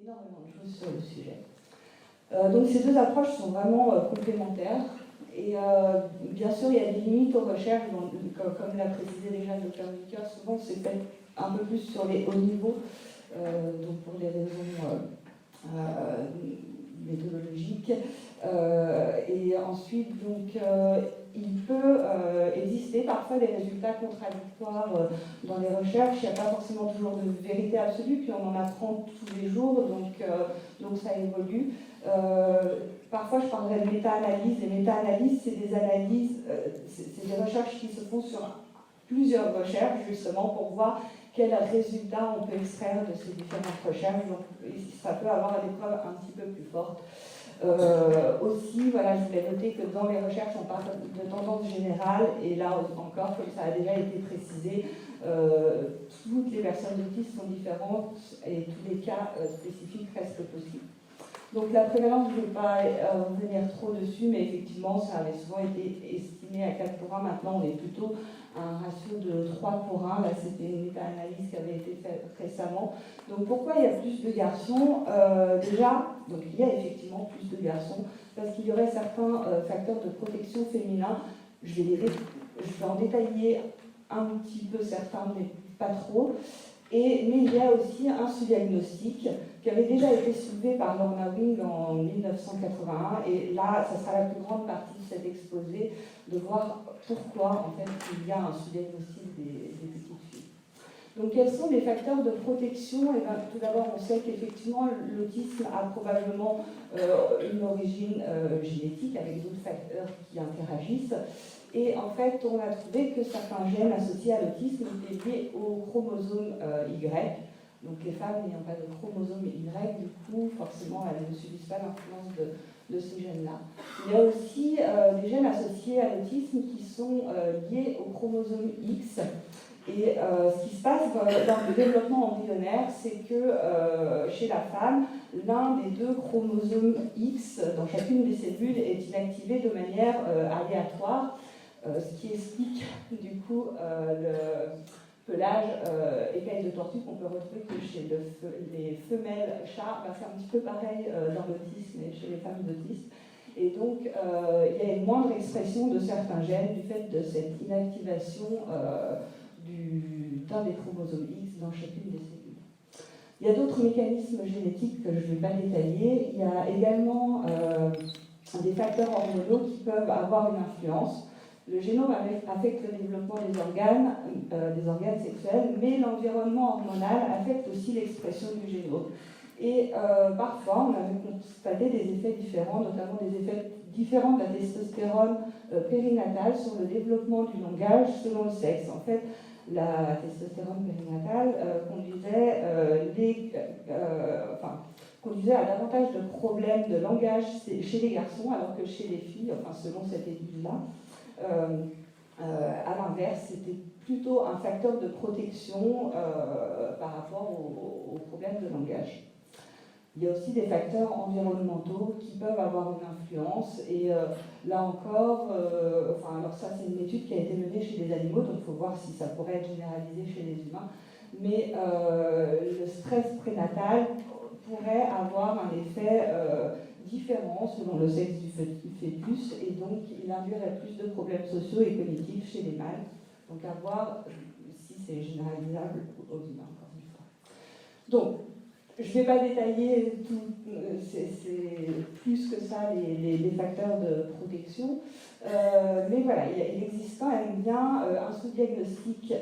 énormément de choses sur le sujet. Donc ces deux approches sont vraiment complémentaires. Et bien sûr, il y a des limites aux recherches, comme l'a précisé déjà le Dr Vicker, souvent c'est fait un peu plus sur les hauts niveaux, donc pour des raisons méthodologiques. Et ensuite, donc, il peut exister parfois des résultats contradictoires dans les recherches. Il n'y a pas forcément toujours de vérité absolue, puis on en apprend tous les jours, donc ça évolue. Parfois, je parlerai de méta-analyse. Les méta-analyses, c'est des analyses, c'est des recherches qui se font sur plusieurs recherches, justement, pour voir quels résultats on peut extraire de ces différentes recherches. Donc, ça peut avoir des preuves un petit peu plus fortes. Aussi, voilà, je voulais noter que dans les recherches, on parle de tendance générale, et là encore, comme ça a déjà été précisé, toutes les personnes autistes sont différentes et tous les cas spécifiques restent possibles. Donc la prévalence, je ne vais pas revenir trop dessus, mais effectivement, ça avait souvent été estimé à 4:1. Maintenant, on est plutôt à un ratio de 3:1. Là, c'était une méta-analyse qui avait été faite récemment. Donc pourquoi il y a plus de garçons déjà, donc il y a effectivement plus de garçons, parce qu'il y aurait certains facteurs de protection féminin. Je vais en détailler un petit peu certains, mais pas trop. Mais il y a aussi un sous-diagnostic qui avait déjà été soulevé par Lorna Wing en 1981. Et là, ça sera la plus grande partie de cet exposé, de voir pourquoi en fait, il y a un sous-diagnostic des petites filles. Donc, quels sont les facteurs de protection? Et bien, tout d'abord, on sait qu'effectivement, l'autisme a probablement une origine génétique, avec d'autres facteurs qui interagissent. Et en fait, on a trouvé que certains gènes associés à l'autisme étaient liés au chromosome Y. Donc les femmes n'ayant pas de chromosome Y, du coup, forcément, elles ne subissent pas l'influence de ces gènes-là. Il y a aussi des gènes associés à l'autisme qui sont liés au chromosome X. Et ce qui se passe dans le développement embryonnaire, c'est que chez la femme, l'un des deux chromosomes X dans chacune des cellules est inactivé de manière aléatoire. Ce qui explique du coup le pelage écaille de tortue qu'on peut retrouver que chez les femelles chats. C'est un petit peu pareil dans l'autisme et chez les femmes autistes. Et donc il y a une moindre expression de certains gènes du fait de cette inactivation d'un des chromosomes X dans chacune des cellules. Il y a d'autres mécanismes génétiques que je ne vais pas détailler. Il y a également des facteurs hormonaux qui peuvent avoir une influence. Le génome affecte le développement des organes sexuels, mais l'environnement hormonal affecte aussi l'expression du génome. Et parfois, on avait constaté des effets différents, notamment des effets différents de la testostérone périnatale sur le développement du langage selon le sexe. En fait, la testostérone périnatale conduisait à davantage de problèmes de langage chez les garçons, alors que chez les filles, enfin selon cette étude-là, à l'inverse, c'était plutôt un facteur de protection par rapport aux problèmes de langage. Il y a aussi des facteurs environnementaux qui peuvent avoir une influence. Et là encore, alors ça c'est une étude qui a été menée chez des animaux, donc il faut voir si ça pourrait être généralisé chez les humains. Mais le stress prénatal pourrait avoir un effet différent selon le sexe du fœtus, et donc il induirait plus de problèmes sociaux et cognitifs chez les mâles. Donc à voir si c'est généralisable aux humains, encore une fois. Donc, je ne vais pas détailler tout, c'est plus que ça les facteurs de protection, mais voilà, il existe quand même bien un sous-diagnostic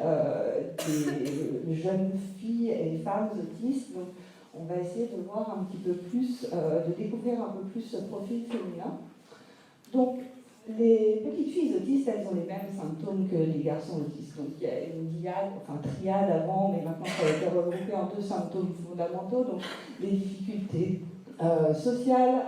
des jeunes filles et femmes autistes. Donc, on va essayer de voir un petit peu plus, de découvrir un peu plus ce profil féminin. Donc, les petites filles autistes, elles ont les mêmes symptômes que les garçons autistes. Donc, il y a une triade avant, mais maintenant ça a été regroupé en deux symptômes fondamentaux. Donc, les difficultés sociales,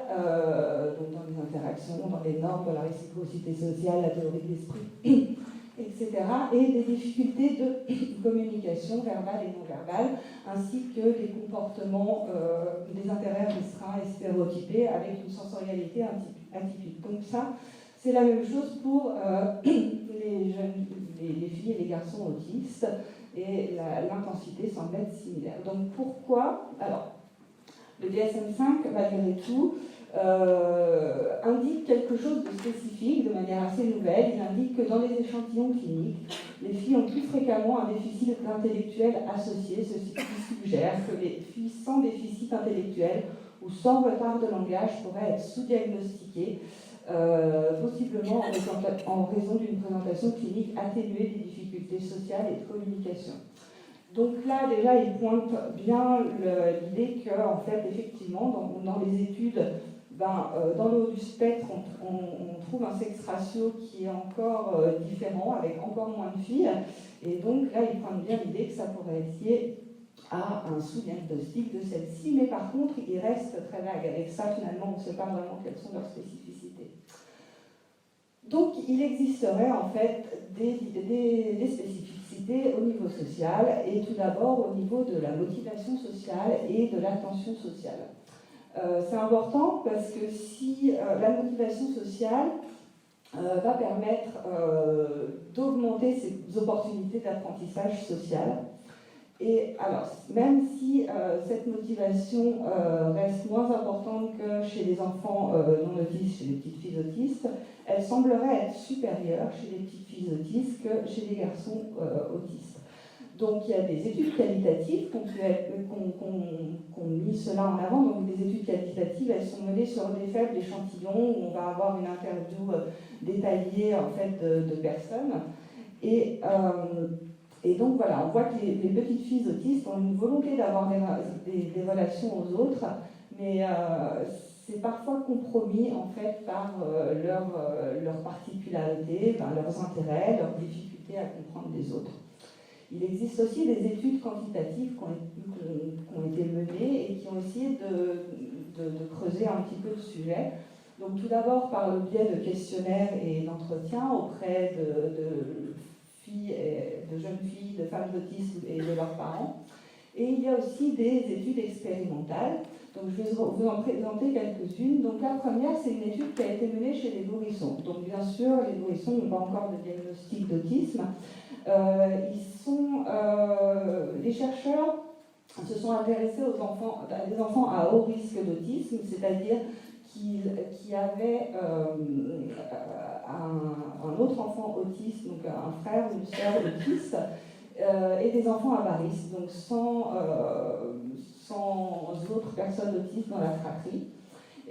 donc dans les interactions, dans les normes, dans la réciprocité sociale, la théorie de l'esprit, etc. Et des difficultés de communication verbale et non verbale, ainsi que des comportements, des intérêts restreints et stéréotypés avec une sensorialité atypique. Donc ça, c'est la même chose pour les filles et les garçons autistes, et l'intensité semble être similaire. Donc pourquoi? Alors, Le DSM-5, malgré tout, indique quelque chose de spécifique, de manière assez nouvelle. Il indique que dans les échantillons cliniques, les filles ont plus fréquemment un déficit intellectuel associé, ce qui suggère que les filles sans déficit intellectuel ou sans retard de langage pourraient être sous-diagnostiquées, possiblement en raison d'une présentation clinique atténuée des difficultés sociales et de communication. Donc là, déjà, il pointe bien l'idée que, en fait, effectivement, dans les études, dans le haut du spectre, on trouve un sexe ratio qui est encore différent, avec encore moins de filles. Et donc là, il pointe bien l'idée que ça pourrait être lié à un sous-diagnostic de celle-ci. Mais par contre, il reste très vague. Avec ça, finalement, on ne sait pas vraiment quelles sont leurs spécificités. Donc, il existerait en fait des spécificités au niveau social, et tout d'abord au niveau de la motivation sociale et de l'attention sociale. C'est important parce que si la motivation sociale va permettre d'augmenter ces opportunités d'apprentissage social, et alors, même si cette motivation reste moins importante que chez les enfants non autistes, chez les petites filles autistes, elle semblerait être supérieure chez les petites filles autistes que chez les garçons autistes. Donc il y a des études qualitatives qui ont mis cela en avant. Donc les études qualitatives, elles sont menées sur des faibles échantillons où on va avoir une interview détaillée en fait de personnes. Et donc voilà, on voit que les petites filles autistes ont une volonté d'avoir des relations aux autres, mais c'est parfois compromis en fait par leurs particularités, leurs intérêts, leurs difficultés à comprendre les autres. Il existe aussi des études quantitatives qui ont été menées et qui ont essayé de creuser un petit peu le sujet. Donc tout d'abord par le biais de questionnaires et d'entretiens auprès de jeunes filles, de femmes autistes et de leurs parents. Et il y a aussi des études expérimentales. Donc je vais vous en présenter quelques-unes. Donc la première, c'est une étude qui a été menée chez les nourrissons. Donc bien sûr, les nourrissons n'ont pas encore de diagnostic d'autisme. Les chercheurs se sont intéressés à des enfants à haut risque d'autisme, c'est-à-dire qui avaient un autre enfant autiste, donc un frère ou une sœur autiste, et des enfants à bas risque, donc sans autres personnes autistes dans la fratrie.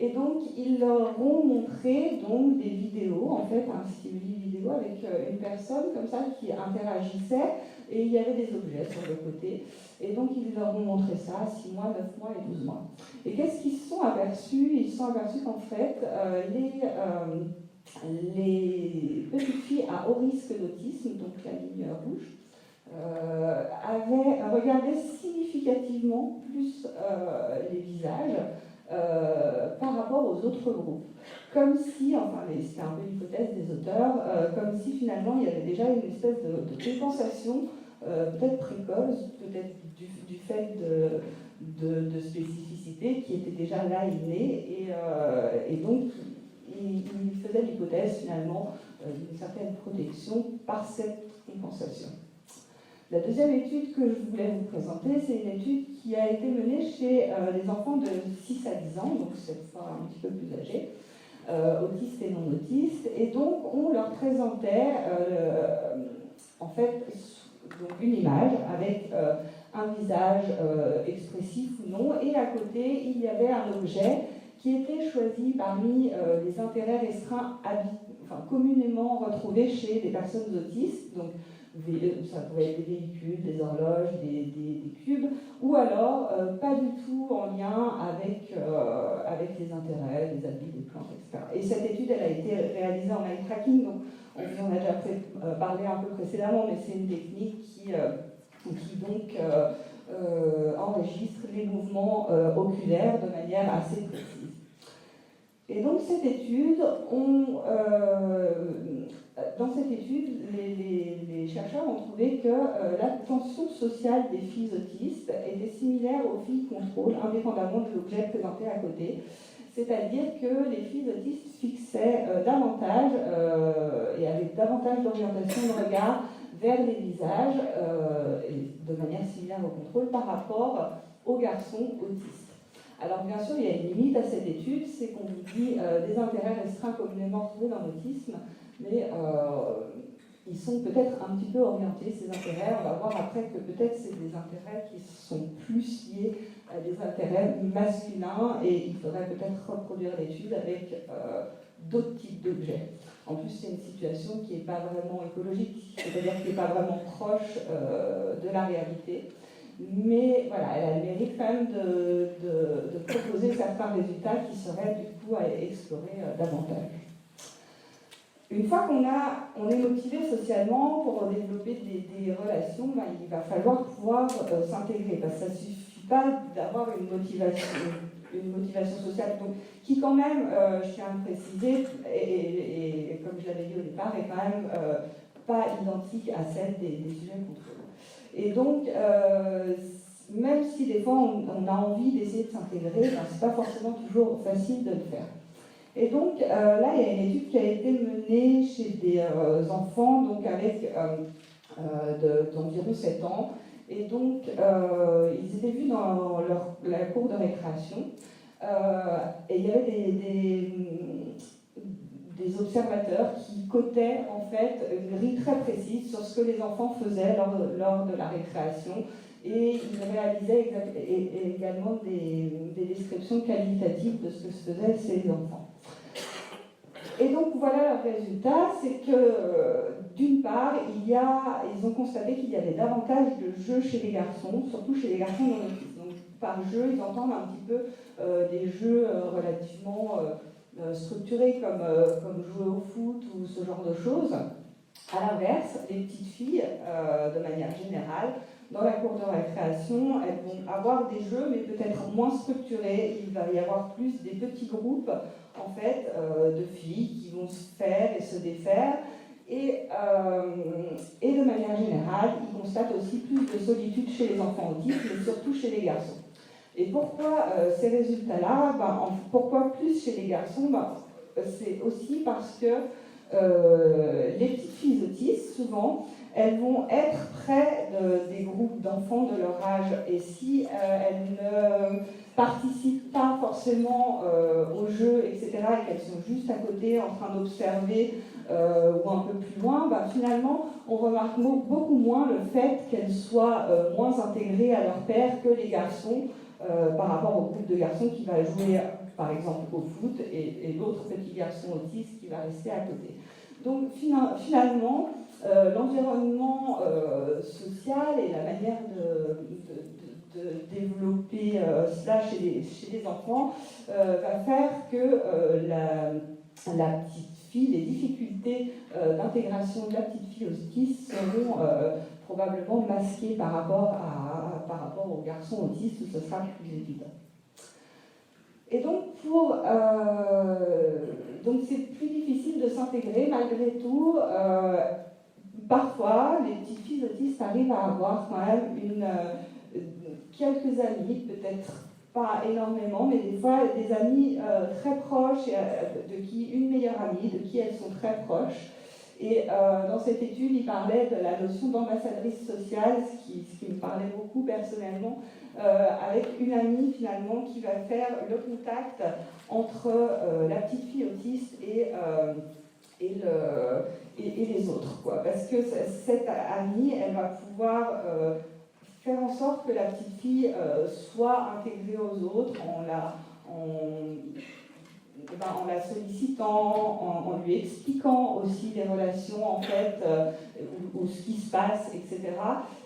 Et donc, ils leur ont montré donc, des vidéos, en fait, un stimuli vidéo avec une personne comme ça qui interagissait, et il y avait des objets sur le côté. Et donc, ils leur ont montré ça 6 mois, 9 mois et 12 mois. Et qu'est-ce qu'ils se sont aperçus? Ils se sont aperçus qu'en fait, les petites filles à haut risque d'autisme, donc la ligne rouge, avaient regardé significativement plus les visages par rapport aux autres groupes. Comme si, enfin c'est un peu l'hypothèse des auteurs, comme si finalement il y avait déjà une espèce de compensation, peut-être précoce, peut-être du fait de spécificité qui était déjà là innée, et donc il faisait l'hypothèse finalement d'une certaine protection par cette compensation. La deuxième étude que je voulais vous présenter, c'est une étude qui a été menée chez les enfants de 6 à 10 ans, donc cette fois un petit peu plus âgés, autistes et non autistes, et donc on leur présentait en fait donc une image avec un visage expressif ou non, et à côté il y avait un objet qui était choisi parmi les intérêts restreints communément retrouvés chez des personnes autistes. Donc, ça pouvait être des véhicules, des horloges, des cubes, ou alors pas du tout en lien avec les intérêts, les habits, les plantes, etc. Et cette étude, elle a été réalisée en eye tracking, donc on vous en a déjà parlé un peu précédemment, mais c'est une technique qui donc enregistre les mouvements oculaires de manière assez précise. Et donc cette étude, dans cette étude, les chercheurs ont trouvé que l'attention sociale des filles autistes était similaire aux filles contrôle, indépendamment de l'objet présenté à côté. C'est-à-dire que les filles autistes fixaient davantage et avaient davantage d'orientation de regard vers les visages, de manière similaire au contrôle, par rapport aux garçons autistes. Alors bien sûr, il y a une limite à cette étude, c'est qu'on vous dit des intérêts restreints communément retrouvés dans l'autisme, mais ils sont peut-être un petit peu orientés, ces intérêts. On va voir après que peut-être c'est des intérêts qui sont plus liés à des intérêts masculins et il faudrait peut-être reproduire l'étude avec d'autres types d'objets. En plus, c'est une situation qui n'est pas vraiment écologique, c'est-à-dire qui n'est pas vraiment proche de la réalité. Mais voilà, elle a le mérite quand même de proposer certains résultats qui seraient du coup à explorer davantage. Une fois qu'on est motivé socialement pour développer des relations, ben, il va falloir pouvoir s'intégrer. Parce que ça ne suffit pas d'avoir une motivation sociale donc, qui quand même, je tiens à le préciser, et comme je l'avais dit au départ, est quand même pas identique à celle des sujets contrôlés. Et donc, même si des fois on a envie d'essayer de s'intégrer, ben, c'est pas forcément toujours facile de le faire. Et donc là, il y a une étude qui a été menée chez des enfants donc avec d'environ 7 ans. Et donc, ils étaient vus dans la cour de récréation. Et il y avait des observateurs qui cotaient en fait une grille très précise sur ce que les enfants faisaient lors de la récréation. Et ils réalisaient également des descriptions qualitatives de ce que se faisaient ces enfants. Et donc voilà le résultat, c'est que d'une part, ils ont constaté qu'il y avait davantage de jeux chez les garçons, surtout chez les garçons non autistes. Donc par jeu, ils entendent un petit peu des jeux relativement structurés comme jouer au foot ou ce genre de choses. À l'inverse, les petites filles, de manière générale, dans la cour de récréation, elles vont avoir des jeux, mais peut-être moins structurés. Il va y avoir plus des petits groupes, en fait, de filles qui vont se faire et se défaire. Et de manière générale, ils constatent aussi plus de solitude chez les enfants autistes, mais surtout chez les garçons. Et pourquoi ces résultats-là pourquoi plus chez les garçons c'est aussi parce que les petites filles autistes, souvent, elles vont être près des groupes d'enfants de leur âge. Et si elles ne participent pas forcément au jeu, etc., et qu'elles sont juste à côté en train d'observer ou un peu plus loin, finalement, on remarque beaucoup moins le fait qu'elles soient moins intégrées à leur père que les garçons par rapport au groupe de garçons qui va jouer par exemple au foot et l'autre petit garçon autiste qui va rester à côté. Donc finalement, l'environnement social et la manière de développer cela chez les enfants va faire que la petite fille, les difficultés d'intégration de la petite fille autiste seront probablement masquées par rapport aux garçons autistes où ce sera plus évident. Et donc, donc c'est plus difficile de s'intégrer malgré tout. Parfois, les petites filles autistes arrivent à avoir quand même quelques amis, peut-être pas énormément, mais des fois des amis très proches, de qui une meilleure amie, de qui elles sont très proches. Et dans cette étude, il parlait de la notion d'ambassadrice sociale, ce qui me parlait beaucoup personnellement, avec une amie finalement qui va faire le contact entre la petite fille autiste et les autres, quoi. Parce que cette amie, elle va pouvoir faire en sorte que la petite fille soit intégrée aux autres en la sollicitant, en lui expliquant aussi les relations en fait, ou ce qui se passe, etc.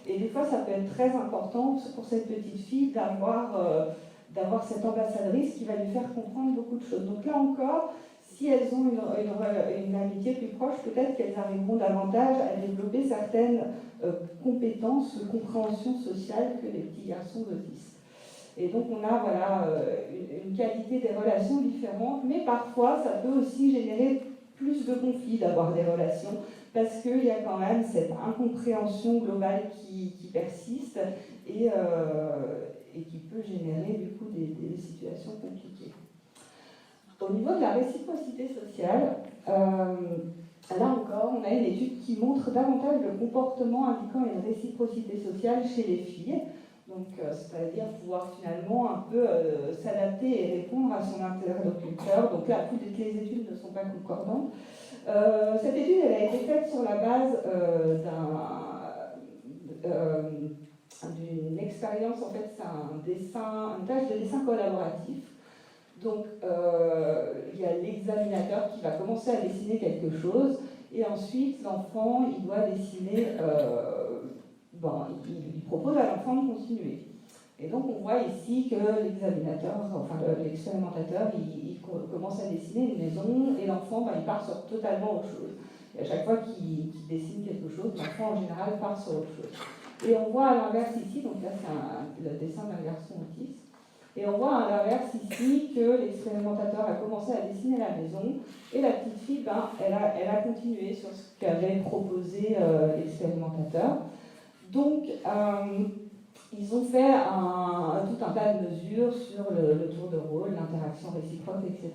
Et des fois, ça peut être très important pour cette petite fille d'avoir cette ambassadrice qui va lui faire comprendre beaucoup de choses. Donc là encore, si elles ont une amitié plus proche, peut-être qu'elles arriveront davantage à développer certaines compétences de compréhension sociale que les petits garçons autistes. Et donc on a une qualité des relations différentes, mais parfois ça peut aussi générer plus de conflits d'avoir des relations, parce qu'il y a quand même cette incompréhension globale qui persiste et qui peut générer du coup des situations compliquées. Au niveau de la réciprocité sociale, là encore, on a une étude qui montre davantage le comportement indiquant une réciprocité sociale chez les filles. Donc, c'est-à-dire pouvoir finalement un peu s'adapter et répondre à son interlocuteur. Donc là, toutes les études ne sont pas concordantes. Cette étude, elle a été faite sur la base d'une expérience, en fait, c'est une tâche de dessin collaboratif. Donc, il y a l'examinateur qui va commencer à dessiner quelque chose, et ensuite, l'enfant, il doit dessiner, il propose à l'enfant de continuer. Et donc, on voit ici que l'examinateur, enfin l'expérimentateur, il commence à dessiner une maison, et l'enfant, il part sur totalement autre chose. Et à chaque fois qu'il dessine quelque chose, l'enfant, en général, part sur autre chose. Et on voit à l'inverse ici, donc là, c'est le dessin d'un garçon autiste, et on voit à l'inverse ici que l'expérimentateur a commencé à dessiner la maison et la petite fille, elle a continué sur ce qu'avait proposé l'expérimentateur. Donc, ils ont fait tout un tas de mesures sur le tour de rôle, l'interaction réciproque, etc.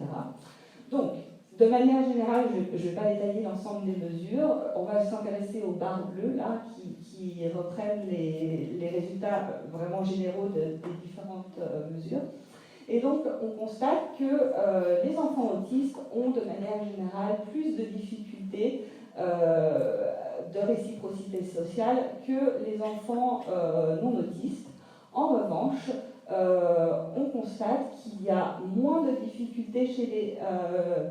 Donc, de manière générale, je ne vais pas détailler l'ensemble des mesures. On va s'intéresser aux barres bleues, là, qui reprennent les résultats vraiment généraux des différentes mesures. Et donc, on constate que les enfants autistes ont, de manière générale, plus de difficultés de réciprocité sociale que les enfants non autistes. En revanche, on constate qu'il y a moins de difficultés chez les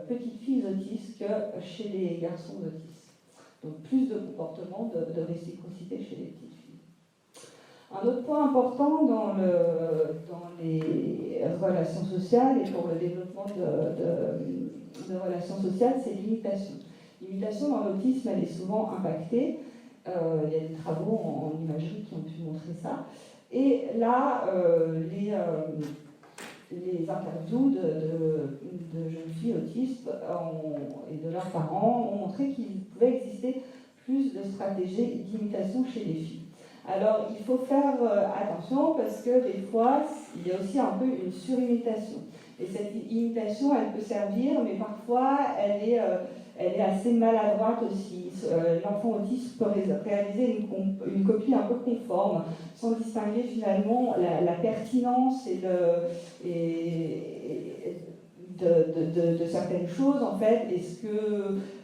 petites filles autistes que chez les garçons autistes. Donc plus de comportements de réciprocité chez les petites filles. Un autre point important dans les relations sociales et pour le développement de relations sociales, c'est l'imitation. L'imitation dans l'autisme, elle est souvent impactée. Il y a des travaux en imagerie qui ont pu montrer ça. Et là, les interviews de jeunes filles autistes et de leurs parents ont montré qu'il pouvait exister plus de stratégies d'imitation chez les filles. Alors, il faut faire attention parce que des fois, il y a aussi un peu une surimitation. Et cette imitation, elle peut servir, mais parfois, elle est assez maladroite aussi. L'enfant autiste peut réaliser une copie un peu conforme, sans distinguer finalement la pertinence de certaines choses, en fait,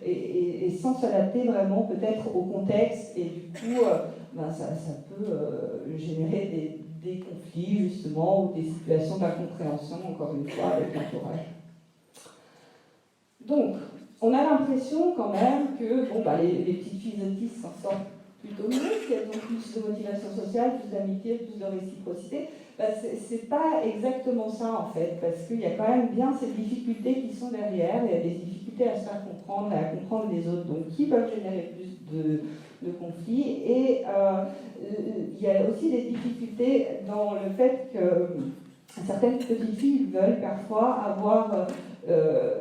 et sans s'adapter vraiment peut-être au contexte, et du coup, ça peut générer des conflits, justement, ou des situations d'incompréhension, encore une fois, avec l'entourage. Donc, on a l'impression quand même que les petites filles autistes s'en sortent plutôt mieux, qu'elles ont plus de motivation sociale, plus d'amitié, plus de réciprocité. C'est pas exactement ça en fait, parce qu'il y a quand même bien ces difficultés qui sont derrière, il y a des difficultés à se faire comprendre, à comprendre les autres, donc qui peuvent générer plus de conflits, et il y a aussi des difficultés dans le fait que certaines petites filles veulent parfois avoir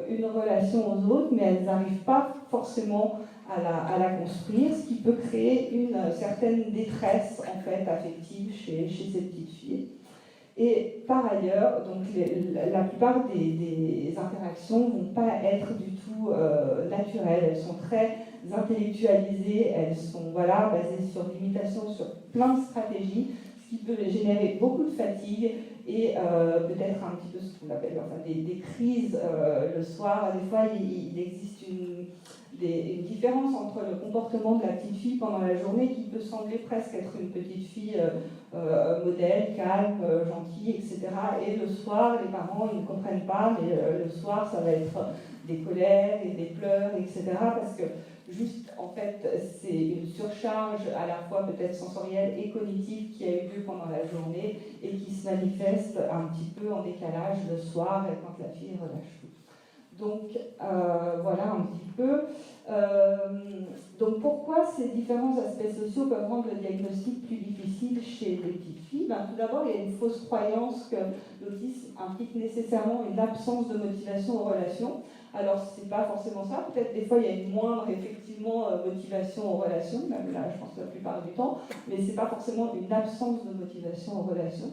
une relation aux autres, mais elles n'arrivent pas forcément à la construire, ce qui peut créer une certaine détresse en fait, affective chez ces petites filles. Et par ailleurs, donc la plupart des interactions ne vont pas être du tout naturelles, elles sont très intellectualisées, elles sont basées sur l'imitation, sur plein de stratégies, ce qui peut générer beaucoup de fatigue et peut-être un petit peu ce qu'on appelle des crises le soir. Des fois, il existe une différence entre le comportement de la petite fille pendant la journée qui peut sembler presque être une petite fille modèle, calme, gentille, etc. Et le soir, les parents ils ne comprennent pas, mais le soir, ça va être des colères et des pleurs, etc. Parce que juste, en fait, c'est une surcharge à la fois peut-être sensorielle et cognitive qui a eu lieu pendant la journée et qui se manifeste un petit peu en décalage le soir et quand la fille relâche tout. Donc, voilà un petit peu. Donc, pourquoi ces différents aspects sociaux peuvent rendre le diagnostic plus difficile chez les petites filles ? Tout d'abord, il y a une fausse croyance que l'autisme implique nécessairement une absence de motivation aux relations. Alors, c'est pas forcément ça. Peut-être des fois, il y a une moindre, effectivement, motivation aux relations, même là, je pense la plupart du temps, mais c'est pas forcément une absence de motivation aux relations.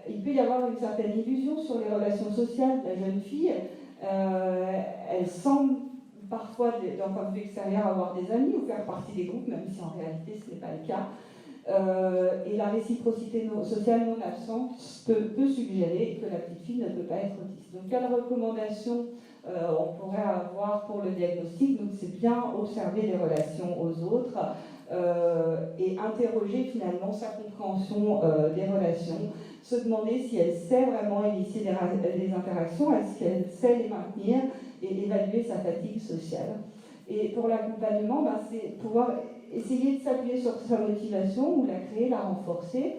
Il peut y avoir une certaine illusion sur les relations sociales de la jeune fille. Elle semble parfois, d'un point de vue extérieur, avoir des amis ou faire partie des groupes, même si en réalité ce n'est pas le cas. Et la réciprocité sociale non absente peut suggérer que la petite fille ne peut pas être autiste. Donc, quelles recommandations on pourrait avoir pour le diagnostic? Donc, c'est bien observer les relations aux autres et interroger finalement sa compréhension des relations, se demander si elle sait vraiment initier des interactions, est-ce qu'elle sait les maintenir et évaluer sa fatigue sociale. Et pour l'accompagnement, c'est pouvoir essayer de s'appuyer sur sa motivation ou la créer, la renforcer.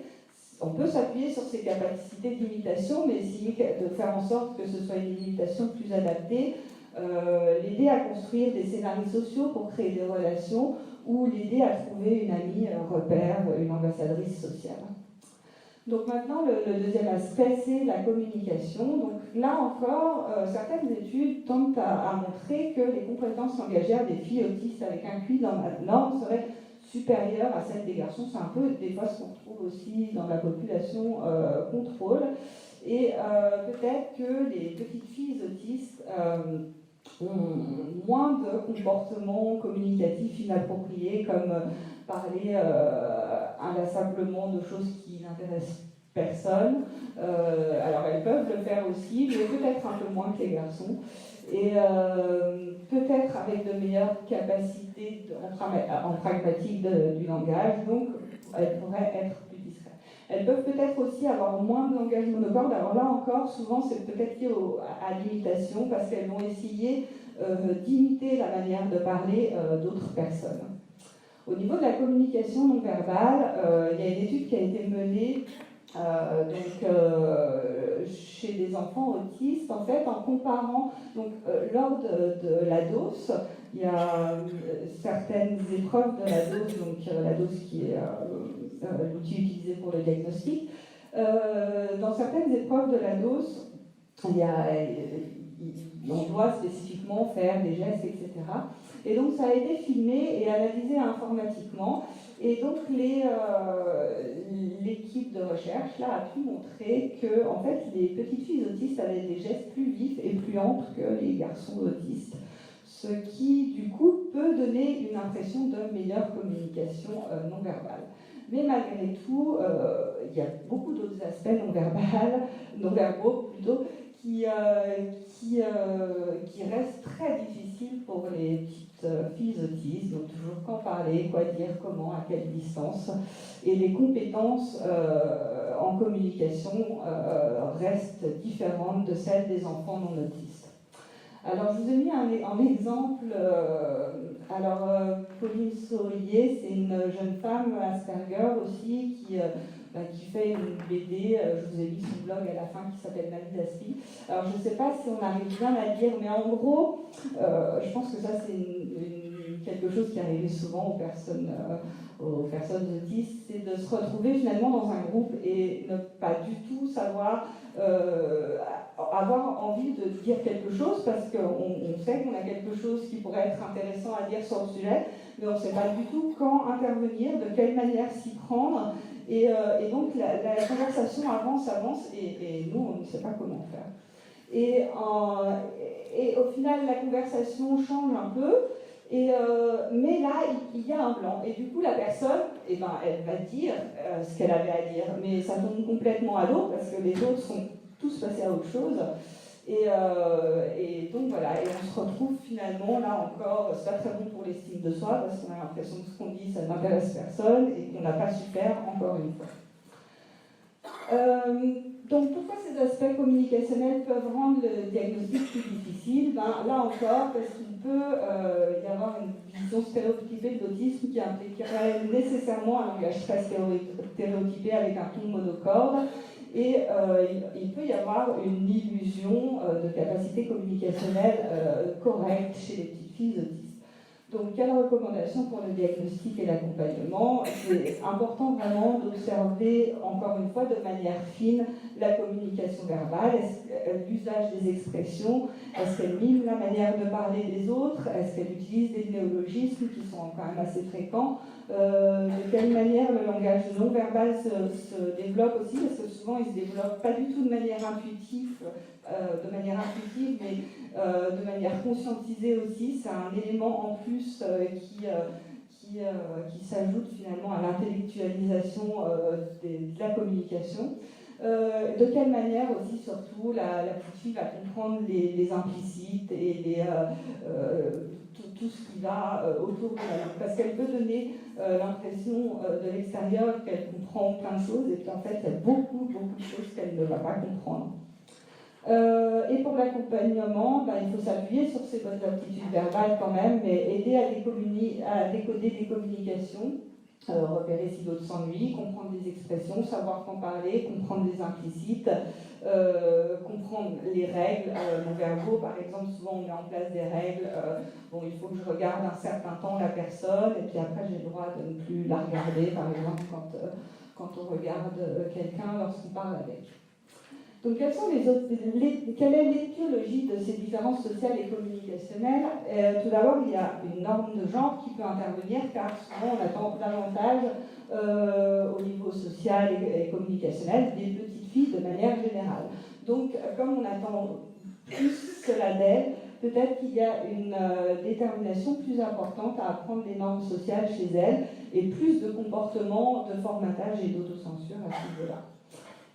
On peut s'appuyer sur ses capacités d'imitation, mais essayer de faire en sorte que ce soit une imitation plus adaptée, l'aider à construire des scénarios sociaux pour créer des relations, ou l'aider à trouver une amie, un repère, une ambassadrice sociale. Donc maintenant, le deuxième aspect, c'est la communication. Donc là encore, certaines études tentent à montrer que les compétences langagières des filles autistes avec un QI dans la norme seraient supérieures à celles des garçons. C'est un peu des fois ce qu'on trouve aussi dans la population contrôle. Et peut-être que les petites filles autistes ont moins de comportements communicatifs inappropriés, comme parler inlassablement de choses qui n'intéressent personne. Alors elles peuvent le faire aussi, mais peut-être un peu moins que les garçons. Et peut-être avec de meilleures capacités en pragmatique du langage, donc elles pourraient être plus discrètes. Elles peuvent peut-être aussi avoir moins de langage monocorde. Alors là encore, souvent c'est peut-être lié à l'imitation, parce qu'elles vont essayer d'imiter la manière de parler d'autres personnes. Au niveau de la communication non verbale, il y a une étude qui a été menée chez des enfants autistes, en fait, en comparant, lors de la dose, il y a certaines épreuves de la dose, donc la dose qui est l'outil utilisé pour le diagnostic. Dans certaines épreuves de la dose, on doit spécifiquement faire des gestes, etc. Et donc ça a été filmé et analysé informatiquement. Et donc l'équipe de recherche là, a pu montrer que en fait, les petites filles autistes avaient des gestes plus vifs et plus amples que les garçons autistes. Ce qui, du coup, peut donner une impression de meilleure communication non verbale. Mais malgré tout, il y a beaucoup d'autres aspects non verbaux plutôt, qui restent très difficiles pour les petites filles autistes. Donc toujours quand parler, quoi dire, comment, à quelle distance. Et les compétences en communication restent différentes de celles des enfants non autistes. Alors, je vous ai mis un exemple. Pauline Saurier, c'est une jeune femme Asperger aussi qui fait une BD. Je vous ai mis son blog à la fin qui s'appelle Ma vie d'Aspi. Alors, je ne sais pas si on arrive bien à lire, mais en gros, je pense que ça, c'est quelque chose qui arrive souvent aux personnes autistes, c'est de se retrouver finalement dans un groupe et ne pas du tout savoir avoir envie de dire quelque chose parce qu'on sait qu'on a quelque chose qui pourrait être intéressant à dire sur le sujet, mais on ne sait pas du tout quand intervenir, de quelle manière s'y prendre, et donc la conversation avance, et nous, on ne sait pas comment faire. Et au final, la conversation change un peu, mais là, il y a un blanc. Et du coup, la personne, elle va dire ce qu'elle avait à dire, mais ça tombe complètement à l'eau parce que les autres sont tous passés à autre chose. Et donc voilà, et on se retrouve finalement, là encore, c'est pas très bon pour l'estime de soi parce qu'on a l'impression que ce qu'on dit, ça n'intéresse personne et qu'on n'a pas su faire encore une fois. Donc pourquoi ces aspects communicationnels peuvent rendre le diagnostic plus difficile? Là encore, parce qu'il peut y avoir une vision stéréotypée de l'autisme qui impliquerait nécessairement un langage très stéréotypé avec un ton monocorde, et il peut y avoir une illusion de capacité communicationnelle correcte chez les petites filles autistes. Donc, quelles recommandations pour le diagnostic et l'accompagnement? C'est important vraiment d'observer, encore une fois, de manière fine, la communication verbale, l'usage des expressions, est-ce qu'elle mime la manière de parler des autres, est-ce qu'elle utilise des néologismes qui sont quand même assez fréquents, de quelle manière le langage non verbal se développe aussi, parce que souvent il se développe pas du tout de manière intuitive, mais de manière conscientisée aussi. C'est un élément en plus qui qui s'ajoute finalement à l'intellectualisation de la communication. De quelle manière aussi, surtout, la petite fille va comprendre les implicites et tout ce qui va autour de la langue. Parce qu'elle peut donner l'impression de l'extérieur qu'elle comprend plein de choses, et qu'en fait, il y a beaucoup de choses qu'elle ne va pas comprendre. Et pour l'accompagnement, il faut s'appuyer sur ces bonnes aptitudes verbales quand même, mais aider à décoder des communications, repérer si l'autre s'ennuie, comprendre des expressions, savoir qu'en parler, comprendre les implicites, comprendre les règles non verbaux. Par exemple, souvent on met en place des règles, il faut que je regarde un certain temps la personne, et puis après j'ai le droit de ne plus la regarder, par exemple quand on regarde quelqu'un lorsqu'on parle avec. Donc, quelle est l'étiologie de ces différences sociales et communicationnelles? Tout d'abord, il y a une norme de genre qui peut intervenir, car souvent on attend davantage au niveau social et communicationnel des petites filles de manière générale. Donc, comme on attend plus cela d'elles, peut-être qu'il y a une détermination plus importante à apprendre les normes sociales chez elles et plus de comportements de formatage et d'autocensure à ce niveau-là.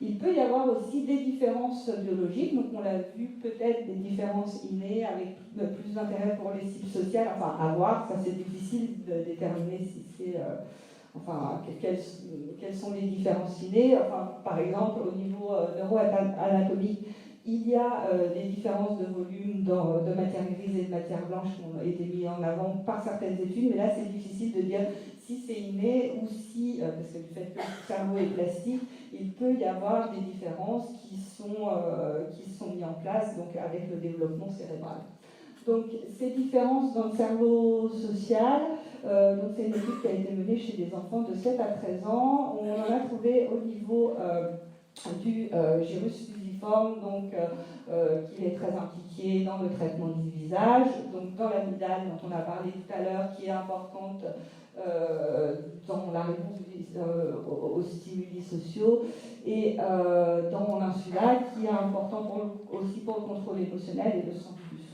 Il peut y avoir aussi des différences biologiques, donc on l'a vu, peut-être des différences innées avec plus d'intérêt pour les cibles sociales, enfin à voir, ça c'est difficile de déterminer si c'est, quelles sont les différences innées. Enfin, par exemple, au niveau neuroanatomique, il y a des différences de volume de matière grise et de matière blanche qui ont été mises en avant par certaines études, mais là c'est difficile de dire si c'est inné ou si, parce que du fait que le cerveau est plastique, il peut y avoir des différences qui sont mises en place donc avec le développement cérébral. Donc ces différences dans le cerveau social, donc c'est une étude qui a été menée chez des enfants de 7 à 13 ans. On en a trouvé au niveau du gyrus fusiforme, donc qui est très impliqué dans le traitement du visage, donc dans l'amygdale dont on a parlé tout à l'heure, qui est importante dans la réponse aux stimuli sociaux, et dans l'insula qui est important aussi pour le contrôle émotionnel et le sens plus.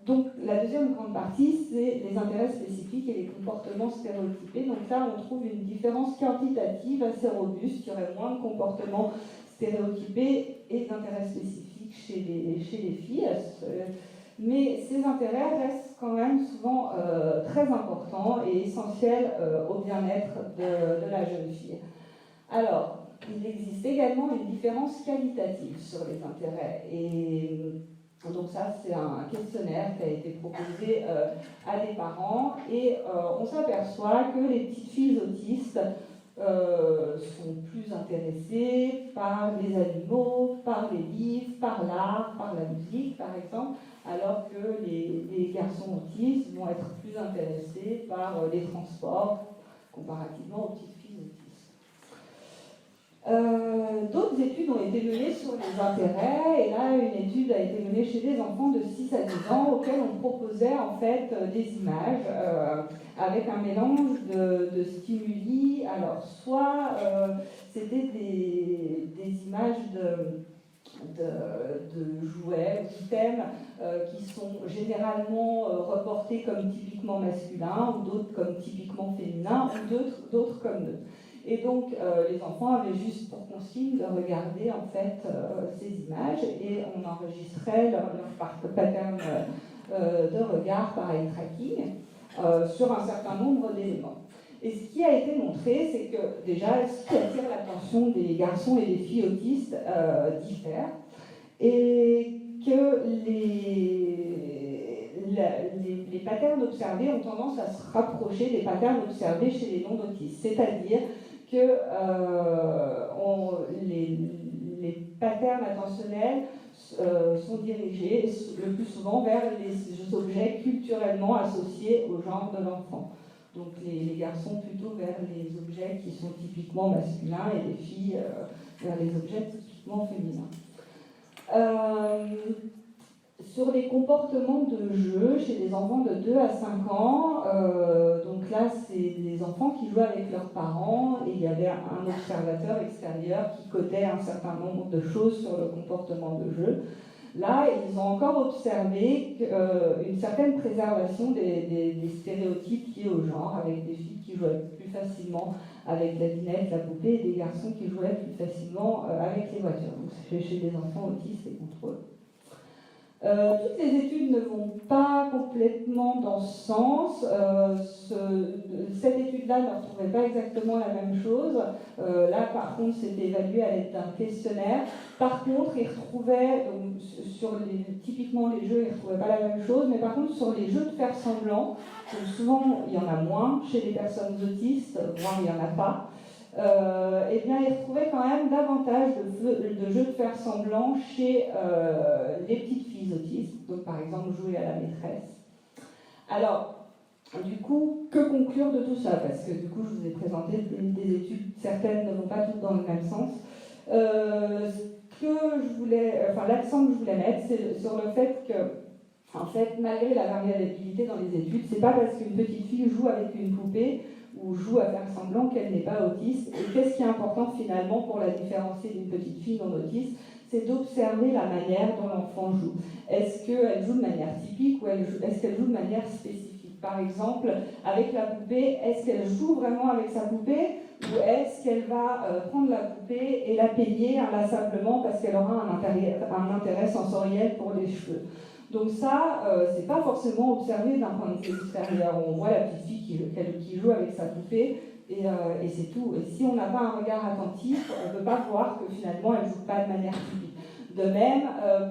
Donc la deuxième grande partie, c'est les intérêts spécifiques et les comportements stéréotypés. Donc là, on trouve une différence quantitative assez robuste. Il y aurait moins de comportements stéréotypés et d'intérêts spécifiques chez les filles. Mais ces intérêts restent quand même souvent très importants et essentiels au bien-être de la jeune fille. Alors, il existe également une différence qualitative sur les intérêts. Et donc ça, c'est un questionnaire qui a été proposé à des parents. Et on s'aperçoit que les petites filles autistes sont plus intéressées par les animaux, par les livres, par l'art, par la musique, par exemple, alors que les garçons autistes vont être plus intéressés par les transports comparativement aux petites filles autistes. D'autres études ont été menées sur les intérêts, et là une étude a été menée chez des enfants de 6 à 10 ans auxquels on proposait en fait des images avec un mélange de stimuli. Alors soit c'était des images de jouets ou d'items qui sont généralement reportés comme typiquement masculins, ou d'autres comme typiquement féminins, ou d'autres comme neutres. Et donc, les enfants avaient juste pour consigne de regarder en fait ces images, et on enregistrait leur pattern de regard par eye tracking sur un certain nombre d'éléments. Et ce qui a été montré, c'est que déjà, ce qui attire l'attention des garçons et des filles autistes diffère, et que les patterns observés ont tendance à se rapprocher des patterns observés chez les non-autistes, c'est-à-dire que les patterns attentionnels sont dirigés le plus souvent vers les objets culturellement associés au genre de l'enfant. Donc les garçons plutôt vers les objets qui sont typiquement masculins, et les filles vers les objets typiquement féminins. Sur les comportements de jeu chez les enfants de 2 à 5 ans, donc là c'est les enfants qui jouaient avec leurs parents, et il y avait un observateur extérieur qui codait un certain nombre de choses sur le comportement de jeu. Là, ils ont encore observé une certaine préservation des stéréotypes liés au genre, avec des filles qui jouaient plus facilement avec la dinette, la poupée, et des garçons qui jouaient plus facilement avec les voitures. Donc chez des enfants autistes et contrôle. Toutes les études ne vont pas complètement dans ce sens. Cette étude-là ne retrouvait pas exactement la même chose. Là, par contre, c'était évalué à l'aide d'un questionnaire. Par contre, ils retrouvaient, donc, typiquement les jeux, ils ne retrouvaient pas la même chose, mais par contre, sur les jeux de faire semblant, donc souvent, il y en a moins chez les personnes autistes, voire il n'y en a pas. Eh bien, ils retrouvaient quand même davantage de jeux de faire semblant chez les petites filles autistes, donc par exemple jouer à la maîtresse. Alors, du coup, que conclure de tout ça? Parce que du coup, je vous ai présenté des études, certaines ne vont pas toutes dans le même sens. L'accent que je voulais mettre, c'est sur le fait que, en fait, malgré la variabilité dans les études, c'est pas parce qu'une petite fille joue avec une poupée ou joue à faire semblant qu'elle n'est pas autiste. Et qu'est-ce qui est important finalement pour la différencier d'une petite fille non autiste? C'est d'observer la manière dont l'enfant joue. Est-ce qu'elle joue de manière typique ou est-ce qu'elle joue de manière spécifique? Par exemple, avec la poupée, est-ce qu'elle joue vraiment avec sa poupée ou est-ce qu'elle va prendre la poupée et la peigner inlassablement parce qu'elle aura un intérêt sensoriel pour les cheveux? Donc ça, c'est pas forcément observé d'un point de vue extérieur. On voit la petite fille qui joue avec sa poupée et c'est tout. Et si on n'a pas un regard attentif, on ne peut pas voir que finalement elle ne joue pas de manière typique. De même,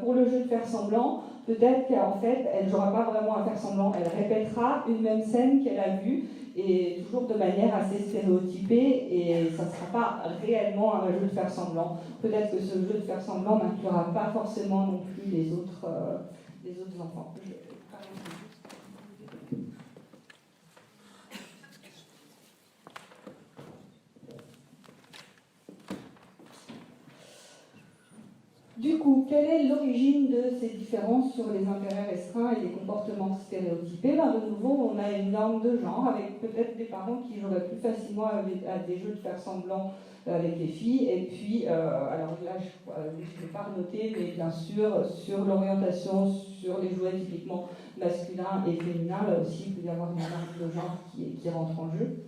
pour le jeu de faire semblant, peut-être qu'en fait, elle ne jouera pas vraiment à faire semblant. Elle répétera une même scène qu'elle a vue et toujours de manière assez stéréotypée et ça ne sera pas réellement un jeu de faire semblant. Peut-être que ce jeu de faire semblant n'inclura pas forcément non plus les autres enfants. Du coup, quelle est l'origine de ces différences sur les intérêts restreints et les comportements stéréotypés? De nouveau, on a une norme de genre avec peut-être des parents qui joueraient plus facilement à des jeux de faire semblant avec les filles. Et puis, alors là, je ne vais pas renoter, mais bien sûr, sur l'orientation, sur les jouets typiquement masculins et féminins, là aussi, il peut y avoir une norme de genre qui rentre en jeu.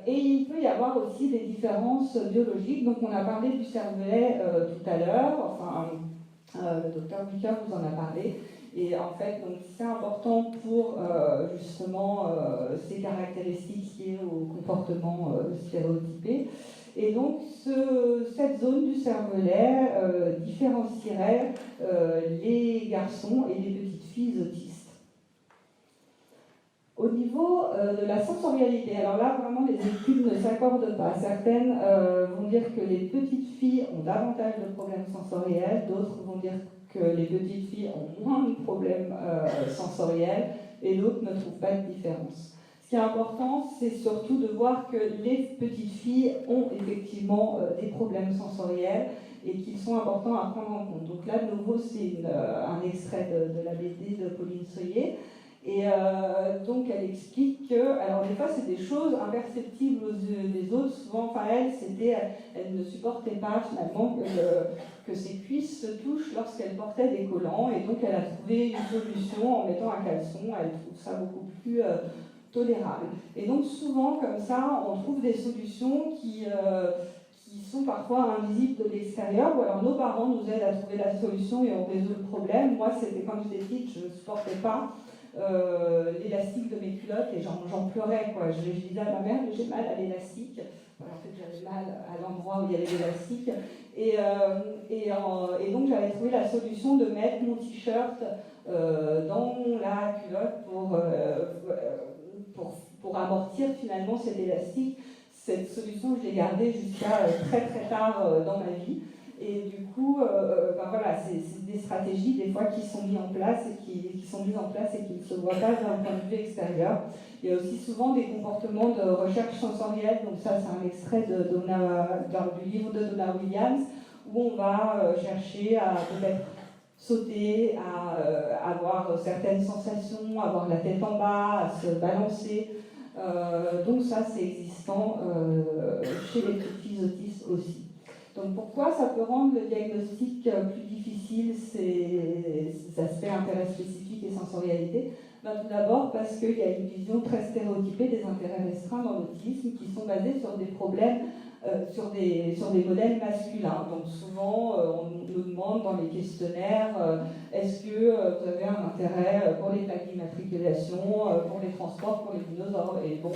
Et il peut y avoir aussi des différences biologiques. Donc on a parlé du cervelet tout à l'heure, le docteur Bucker vous en a parlé. Et en fait, c'est important pour justement ces caractéristiques liées au comportement stéréotypé. Et donc cette zone du cervelet différencierait les garçons et les petites filles autistes. Au niveau de la sensorialité, alors là vraiment les études ne s'accordent pas. Certaines vont dire que les petites filles ont davantage de problèmes sensoriels, d'autres vont dire que les petites filles ont moins de problèmes sensoriels et d'autres ne trouvent pas de différence. Ce qui est important, c'est surtout de voir que les petites filles ont effectivement des problèmes sensoriels et qu'ils sont importants à prendre en compte. Donc là, de nouveau, c'est un extrait de la BD de Pauline Soyer. Et donc elle explique que, alors des fois c'est des choses imperceptibles aux yeux des autres, souvent, elle ne supportait pas finalement que ses cuisses se touchent lorsqu'elle portait des collants, et donc elle a trouvé une solution en mettant un caleçon, elle trouve ça beaucoup plus tolérable. Et donc souvent comme ça, on trouve des solutions qui sont parfois invisibles de l'extérieur, ou alors nos parents nous aident à trouver la solution et on résout le problème. Moi c'était quand j'étais petite, je ne supportais pas l'élastique de mes culottes et j'en pleurais, quoi. Je disais à ma mère que j'ai mal à l'élastique. Alors, en fait j'avais mal à l'endroit où il y avait l'élastique et donc j'avais trouvé la solution de mettre mon t-shirt dans la culotte pour amortir finalement cet élastique. Cette solution je l'ai gardée jusqu'à très très tard dans ma vie. Et du coup, voilà, c'est des stratégies des fois qui sont mises en place et qui ne se voient pas d'un point de vue extérieur. Il y a aussi souvent des comportements de recherche sensorielle, donc ça c'est un extrait du livre de Donna Williams, où on va chercher à peut-être sauter, à avoir certaines sensations, avoir la tête en bas, à se balancer. Donc ça c'est existant chez les petites filles autistes aussi. Donc pourquoi ça peut rendre le diagnostic plus difficile, ces aspects intérêt spécifique et sensorialité? Tout d'abord parce qu'il y a une vision très stéréotypée des intérêts restreints dans l'autisme qui sont basés sur des problèmes, sur des modèles masculins. Donc souvent, on nous demande dans les questionnaires, est-ce que vous avez un intérêt pour les plaques d'immatriculation, pour les transports, pour les dinosaures? Et bon,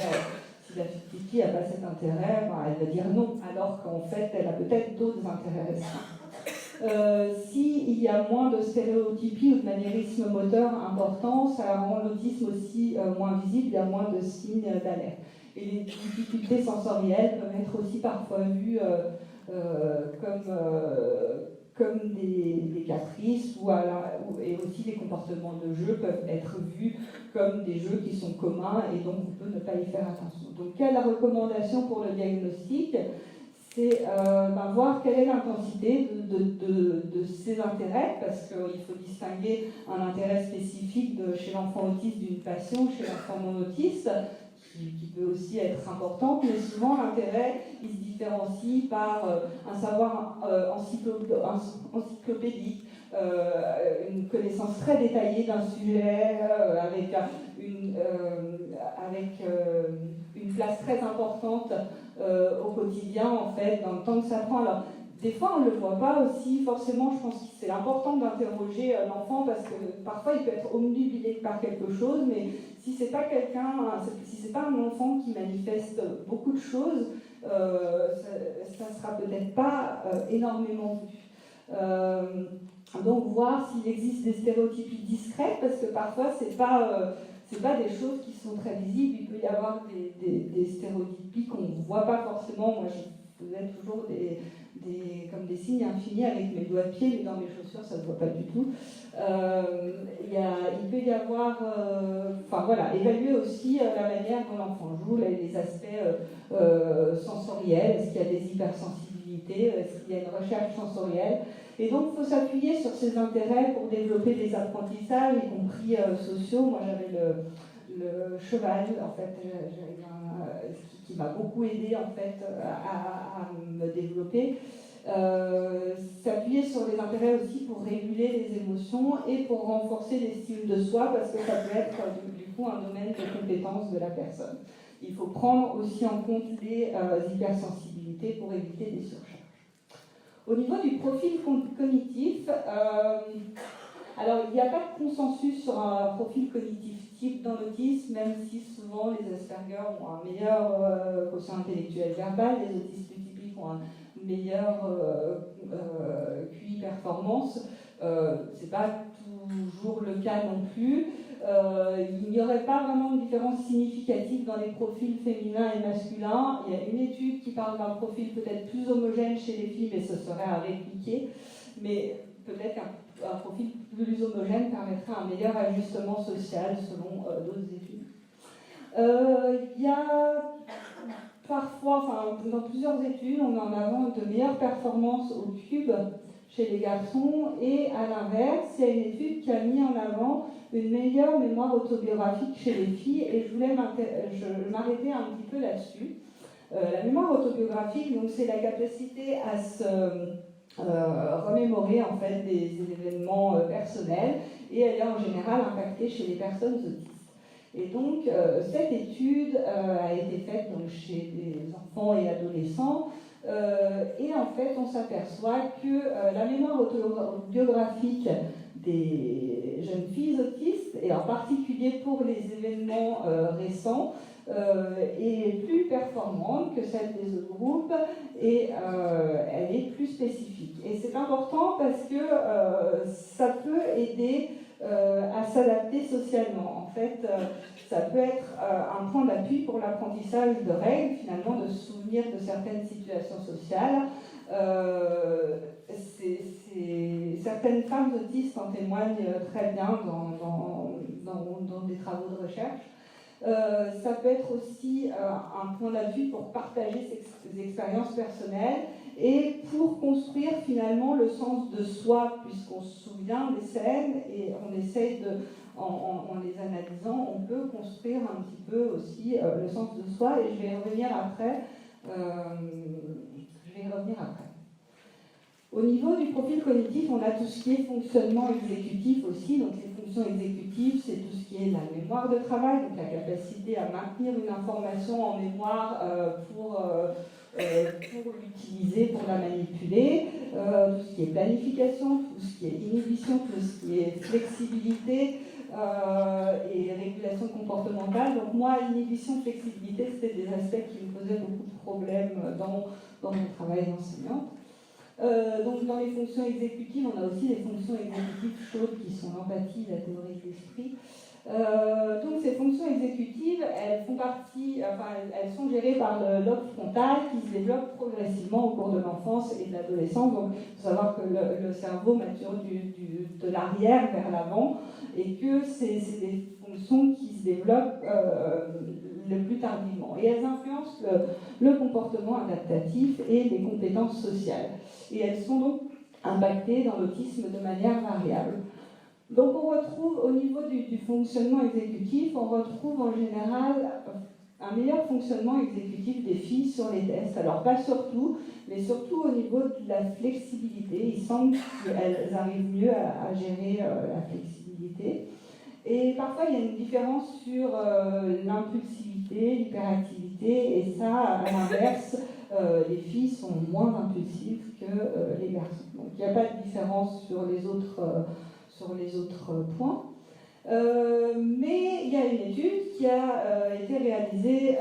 si la petite fille n'a pas cet intérêt, elle va dire non, alors qu'en fait, elle a peut-être d'autres intérêts restreints. S'il y a moins de stéréotypie ou de maniérisme moteur important, ça rend l'autisme aussi moins visible, il y a moins de signes d'alerte. Et les difficultés sensorielles peuvent être aussi parfois vues comme des caprices et aussi les comportements de jeu peuvent être vus comme des jeux qui sont communs et donc on peut ne pas y faire attention. Donc quelle est la recommandation pour le diagnostic? C'est voir quelle est l'intensité de ces intérêts, parce qu'il faut distinguer un intérêt spécifique chez l'enfant autiste d'une passion chez l'enfant non autiste, qui peut aussi être importante, mais souvent l'intérêt il se différencie par un savoir encyclopédique, une connaissance très détaillée d'un sujet, avec une place très importante au quotidien, en fait, dans le temps que ça prend. Alors, des fois, on ne le voit pas aussi, forcément, je pense que c'est important d'interroger l'enfant, parce que parfois, il peut être omnubilé par quelque chose, mais si c'est pas si c'est pas un enfant qui manifeste beaucoup de choses, ça sera peut-être pas énormément vu. Donc, voir s'il existe des stéréotypies discrètes, parce que parfois, c'est pas des choses qui sont très visibles. Il peut y avoir des stéréotypies qu'on ne voit pas forcément. Moi, je faisais toujours comme des signes infinis avec mes doigts de pied, mais dans mes chaussures, ça ne se voit pas du tout. Il peut y avoir... évaluer aussi la manière dont l'enfant joue, les aspects sensoriels. Est-ce qu'il y a des hypersensibilités? Est-ce qu'il y a une recherche sensorielle? Et donc, il faut s'appuyer sur ces intérêts pour développer des apprentissages, y compris sociaux. Moi, j'avais le cheval, en fait, qui m'a beaucoup aidé en fait, à me développer. S'appuyer sur les intérêts aussi pour réguler les émotions et pour renforcer l'estime de soi, parce que ça peut être du coup un domaine de compétence de la personne. Il faut prendre aussi en compte les hypersensibilités pour éviter des surcharges. Au niveau du profil cognitif, alors il n'y a pas de consensus sur un profil cognitif type dans l'autisme, même si souvent les Asperger ont un meilleur quotient intellectuel verbal, les autistes typiques ont un meilleur QI performance. C'est pas toujours le cas non plus. Il n'y aurait pas vraiment de différence significative dans les profils féminins et masculins. Il y a une étude qui parle d'un profil peut-être plus homogène chez les filles, mais ce serait à répliquer. Mais peut-être qu'un profil plus homogène permettrait un meilleur ajustement social selon d'autres études. Il y a parfois, dans plusieurs études, on met en avant de meilleures performances au cube chez les garçons, et à l'inverse, il y a une étude qui a mis en avant une meilleure mémoire autobiographique chez les filles, et je voulais m'arrêter un petit peu là-dessus. La mémoire autobiographique, donc, c'est la capacité à se remémorer en fait des événements personnels, et elle est en général impactée chez les personnes autistes. Et donc, cette étude a été faite donc, chez des enfants et adolescents, et en fait, on s'aperçoit que la mémoire autobiographique des jeunes filles autistes, et en particulier pour les événements récents, est plus performante que celle des autres groupes, et elle est plus spécifique. Et c'est important parce que ça peut aider à s'adapter socialement. En fait, ça peut être un point d'appui pour l'apprentissage de règles, finalement, de se souvenir de certaines situations sociales. Certaines femmes autistes en témoignent très bien dans des travaux de recherche. Ça peut être aussi un point d'appui pour partager ses expériences personnelles et pour construire finalement le sens de soi, puisqu'on se souvient des scènes et on essaye en les analysant, on peut construire un petit peu aussi le sens de soi, et je vais y revenir après. Au niveau du profil cognitif, on a tout ce qui est fonctionnement exécutif aussi. Donc les fonctions exécutives, c'est tout ce qui est la mémoire de travail, donc la capacité à maintenir une information en mémoire pour l'utiliser, pour la manipuler, tout ce qui est planification, tout ce qui est inhibition, tout ce qui est flexibilité et régulation comportementale. Donc moi, inhibition, flexibilité, c'était des aspects qui me posaient beaucoup de problèmes dans mon travail d'enseignante. Donc dans les fonctions exécutives, on a aussi des fonctions exécutives chaudes qui sont l'empathie, la théorie de l'esprit. Donc ces fonctions exécutives, elles font partie, elles sont gérées par le lobe frontal qui se développe progressivement au cours de l'enfance et de l'adolescence. Donc il faut savoir que le cerveau mature de l'arrière vers l'avant et que c'est des fonctions qui se développent le plus tardivement. Et elles influencent le comportement adaptatif et les compétences sociales. Et elles sont donc impactées dans l'autisme de manière variable. Donc on retrouve au niveau du fonctionnement exécutif, on retrouve en général un meilleur fonctionnement exécutif des filles sur les tests. Alors pas surtout, mais surtout au niveau de la flexibilité. Il semble qu'elles arrivent mieux à gérer la flexibilité. Et parfois il y a une différence sur l'impulsivité, l'hyperactivité, et ça, à l'inverse, les filles sont moins impulsives que les garçons. Donc il n'y a pas de différence sur les autres points. Mais il y a une étude qui a été réalisée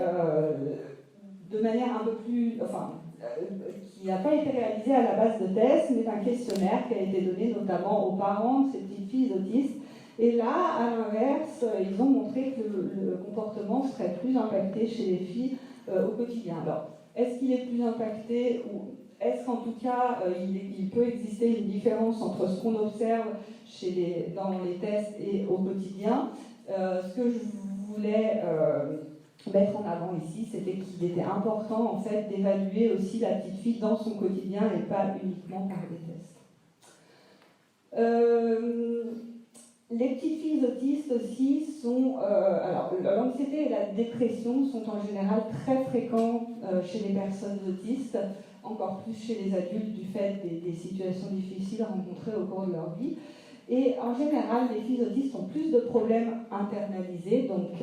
de manière un peu plus... qui n'a pas été réalisée à la base de tests, mais d'un questionnaire qui a été donné notamment aux parents de ces petites filles autistes. Et là, à l'inverse, ils ont montré que le comportement serait plus impacté chez les filles au quotidien. Alors, est-ce qu'il est plus impacté ou est-ce qu'en tout cas, il peut exister une différence entre ce qu'on observe dans les tests et au quotidien? Ce que je voulais mettre en avant ici, c'était qu'il était important en fait d'évaluer aussi la petite fille dans son quotidien et pas uniquement par des tests. Les petites filles autistes aussi sont... alors, l'anxiété et la dépression sont en général très fréquents chez les personnes autistes, encore plus chez les adultes du fait des situations difficiles rencontrées au cours de leur vie. Et en général, les filles autistes ont plus de problèmes internalisés, donc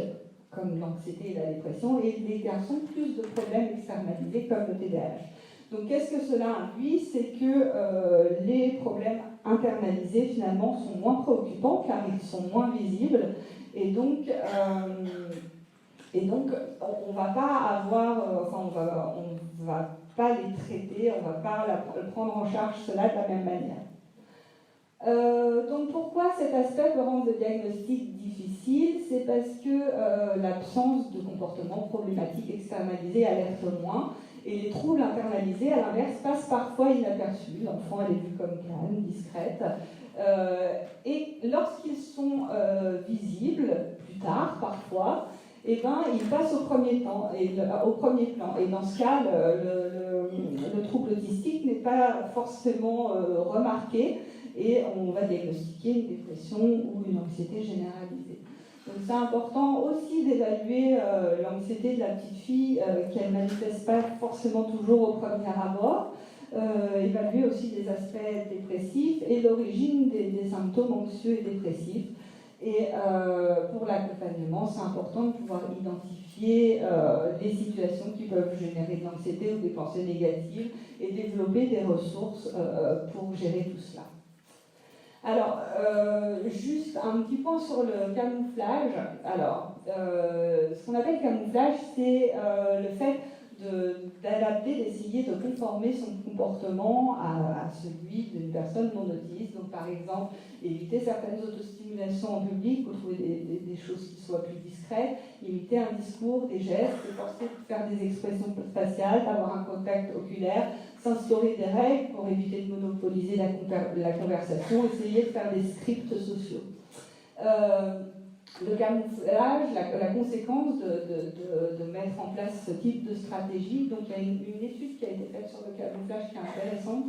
comme l'anxiété et la dépression, et les garçons plus de problèmes externalisés comme le TDAH. Donc qu'est-ce que cela induit? C'est que les problèmes internalisés finalement sont moins préoccupants car ils sont moins visibles et donc on va pas avoir, on va pas les traiter, on va pas prendre en charge cela de la même manière. Donc pourquoi cet aspect peut rendre le diagnostic difficile? C'est parce que l'absence de comportement problématique externalisé alerte moins. Et les troubles internalisés, à l'inverse, passent parfois inaperçus. L'enfant, elle est vue comme calme, discrète. Et lorsqu'ils sont visibles, plus tard, parfois, eh ben, ils passent au premier plan. Et dans ce cas, le trouble autistique n'est pas forcément remarqué et on va diagnostiquer une dépression ou une anxiété généralisée. Donc c'est important aussi d'évaluer l'anxiété de la petite fille qu'elle ne manifeste pas forcément toujours au premier abord, évaluer aussi des aspects dépressifs et l'origine des symptômes anxieux et dépressifs. Et pour l'accompagnement, c'est important de pouvoir identifier les situations qui peuvent générer de l'anxiété ou des pensées négatives et développer des ressources pour gérer tout cela. Alors, juste un petit point sur le camouflage. Alors, ce qu'on appelle camouflage, c'est le fait d'adapter, d'essayer de conformer son comportement à celui d'une personne non autiste. Donc, par exemple, éviter certaines autostimulations en public pour trouver des choses qui soient plus discrètes, imiter un discours, des gestes, s'efforcer de faire des expressions faciales, d'avoir un contact oculaire, s'instaurer des règles pour éviter de monopoliser la conversation, essayer de faire des scripts sociaux. Le camouflage, la conséquence de mettre en place ce type de stratégie, donc il y a une étude qui a été faite sur le camouflage qui est intéressante,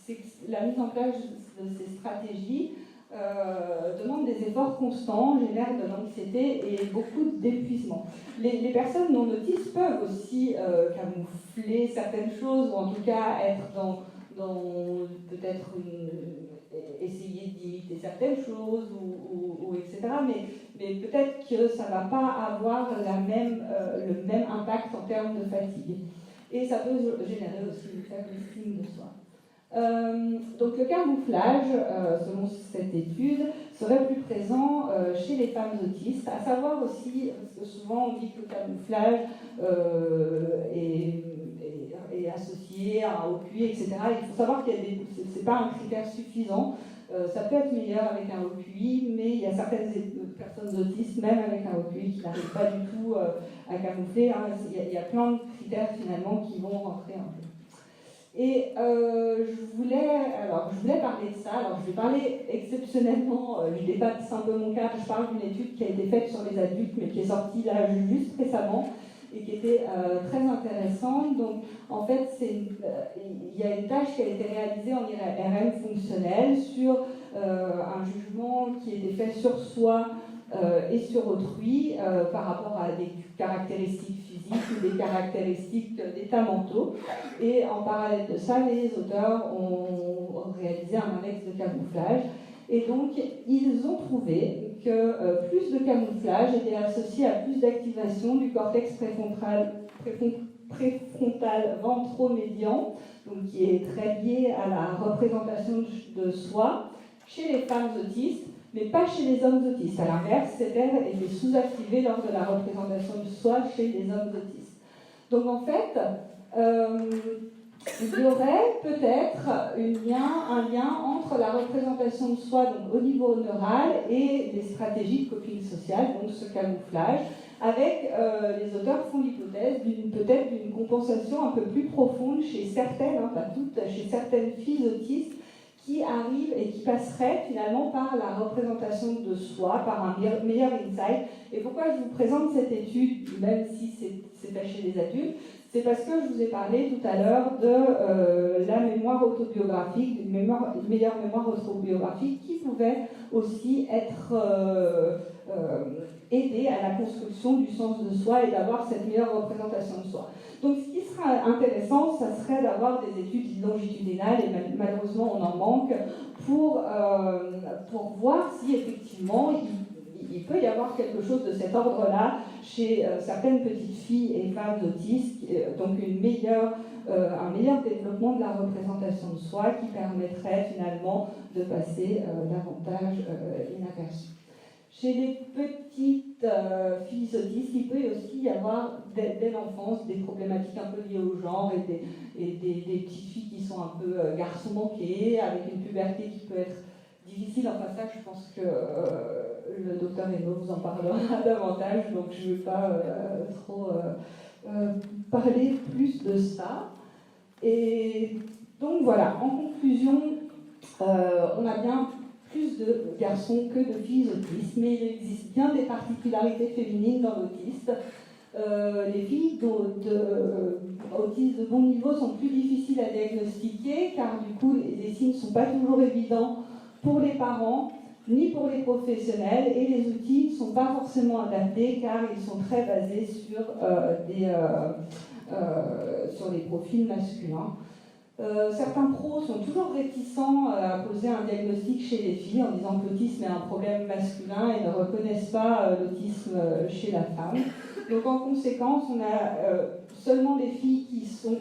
c'est la mise en place de ces stratégies demandent des efforts constants, génèrent de l'anxiété et beaucoup d'épuisement. Les personnes non autistes peuvent aussi camoufler certaines choses, ou en tout cas être dans peut-être essayer d'imiter certaines choses, ou etc. Mais peut-être que ça ne va pas avoir le même impact en termes de fatigue. Et ça peut générer aussi une faible estime de soi. Donc le camouflage, selon cette étude, serait plus présent chez les femmes autistes, à savoir aussi, parce que souvent on dit que le camouflage est associé à un OQI, etc. Il faut savoir que ce n'est pas un critère suffisant. Ça peut être meilleur avec un OQI, mais il y a certaines personnes autistes, même avec un OQI, qui n'arrivent pas du tout à camoufler. Hein. Il y a plein de critères finalement qui vont rentrer en jeu. Et je voulais parler de ça. Alors, je vais parler exceptionnellement, je dépasse un peu mon cadre, je parle d'une étude qui a été faite sur les adultes, mais qui est sortie là juste récemment, et qui était très intéressante. Donc, en fait, il y a une tâche qui a été réalisée en IRM fonctionnel sur un jugement qui était fait sur soi et sur autrui par rapport à des caractéristiques physiques ou des caractéristiques d'état mentaux. Et en parallèle de ça, les auteurs ont réalisé un index de camouflage. Et donc, ils ont trouvé que plus de camouflage était associé à plus d'activation du cortex préfrontal ventromédian, donc qui est très lié à la représentation de soi chez les femmes autistes, mais pas chez les hommes autistes. À l'inverse, cette aire était sous-activée lors de la représentation de soi chez les hommes autistes. Donc en fait, il y aurait peut-être un lien entre la représentation de soi donc, au niveau neural et les stratégies de coping social, donc ce camouflage, avec les auteurs font l'hypothèse peut-être d'une compensation un peu plus profonde chez certaines, hein, pas toutes, chez certaines filles autistes qui arrivent et qui passeraient finalement par la représentation de soi, par un meilleur insight. Et pourquoi je vous présente cette étude, même si c'est fait chez les adultes, c'est parce que je vous ai parlé tout à l'heure de la mémoire autobiographique, d'une meilleure mémoire autobiographique qui pouvait aussi être aider à la construction du sens de soi et d'avoir cette meilleure représentation de soi. Donc ce qui sera intéressant, ça serait d'avoir des études longitudinales, et malheureusement on en manque, pour voir si effectivement il peut y avoir quelque chose de cet ordre-là chez certaines petites filles et femmes autistes, donc un meilleur développement de la représentation de soi qui permettrait finalement de passer davantage inaperçu. Chez les petites filles autistes, il peut aussi y avoir dès l'enfance des problématiques un peu liées au genre et des petites filles qui sont un peu garçons manqués, avec une puberté qui peut être difficile. Enfin ça, je pense que le docteur Eno vous en parlera davantage, donc je ne vais pas trop parler plus de ça. Et donc voilà, en conclusion, on a bien plus de garçons que de filles autistes, mais il existe bien des particularités féminines dans l'autisme. Les filles autistes de bon niveau sont plus difficiles à diagnostiquer, car du coup les signes ne sont pas toujours évidents pour les parents ni pour les professionnels, et les outils ne sont pas forcément adaptés car ils sont très basés sur les profils masculins. Certains pros sont toujours réticents à poser un diagnostic chez les filles en disant que l'autisme est un problème masculin et ne reconnaissent pas l'autisme chez la femme. Donc en conséquence, on a seulement les filles qui sont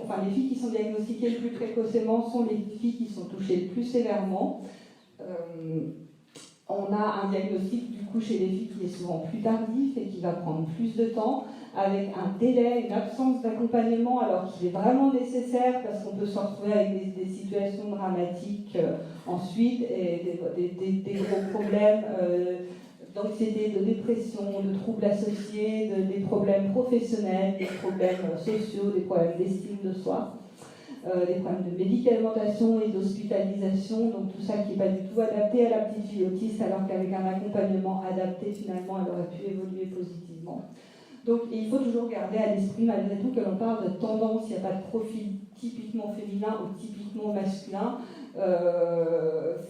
diagnostiquées le plus précocement sont les filles qui sont touchées le plus sévèrement. On a un diagnostic du coup chez les filles qui est souvent plus tardif et qui va prendre plus de temps, avec un délai, une absence d'accompagnement alors qu'il est vraiment nécessaire parce qu'on peut se retrouver avec des situations dramatiques ensuite et des gros problèmes d'anxiété, de dépression, de troubles associés, des problèmes professionnels, des problèmes sociaux, des problèmes d'estime de soi. Des problèmes de médicamentation et d'hospitalisation, donc tout ça qui n'est pas du tout adapté à la petite fille autiste, alors qu'avec un accompagnement adapté, finalement, elle aurait pu évoluer positivement. Donc il faut toujours garder à l'esprit, malgré tout, que l'on parle de tendance, il n'y a pas de profil typiquement féminin ou typiquement masculin,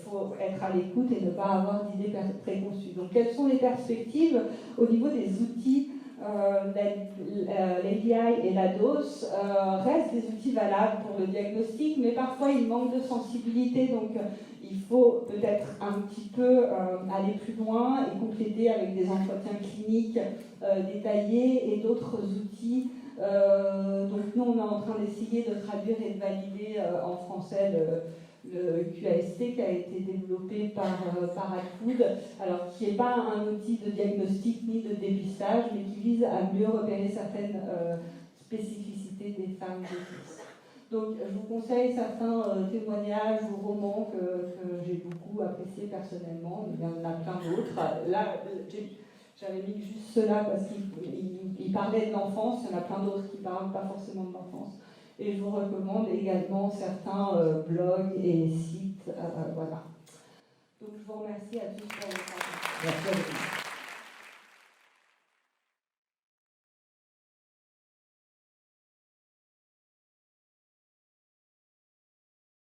faut être à l'écoute et ne pas avoir d'idées préconçues. Donc, quelles sont les perspectives au niveau des outils? L'API et la DOS restent des outils valables pour le diagnostic, mais parfois ils manquent de sensibilité, donc il faut peut-être un petit peu aller plus loin et compléter avec des entretiens cliniques détaillés et d'autres outils. Donc nous, on est en train d'essayer de traduire et de valider en français le QAST qui a été développé par Adfood, alors qui n'est pas un outil de diagnostic ni de dépistage, mais qui vise à mieux repérer certaines spécificités des femmes autistes. Donc je vous conseille certains témoignages ou romans que j'ai beaucoup appréciés personnellement, il y en a plein d'autres. Là, j'avais mis juste ceux-là parce qu'ils parlaient de l'enfance, il y en a plein d'autres qui ne parlent pas forcément de l'enfance. Et je vous recommande également certains blogs et sites. Voilà. Donc je vous remercie à tous pour votre attention. Merci à vous.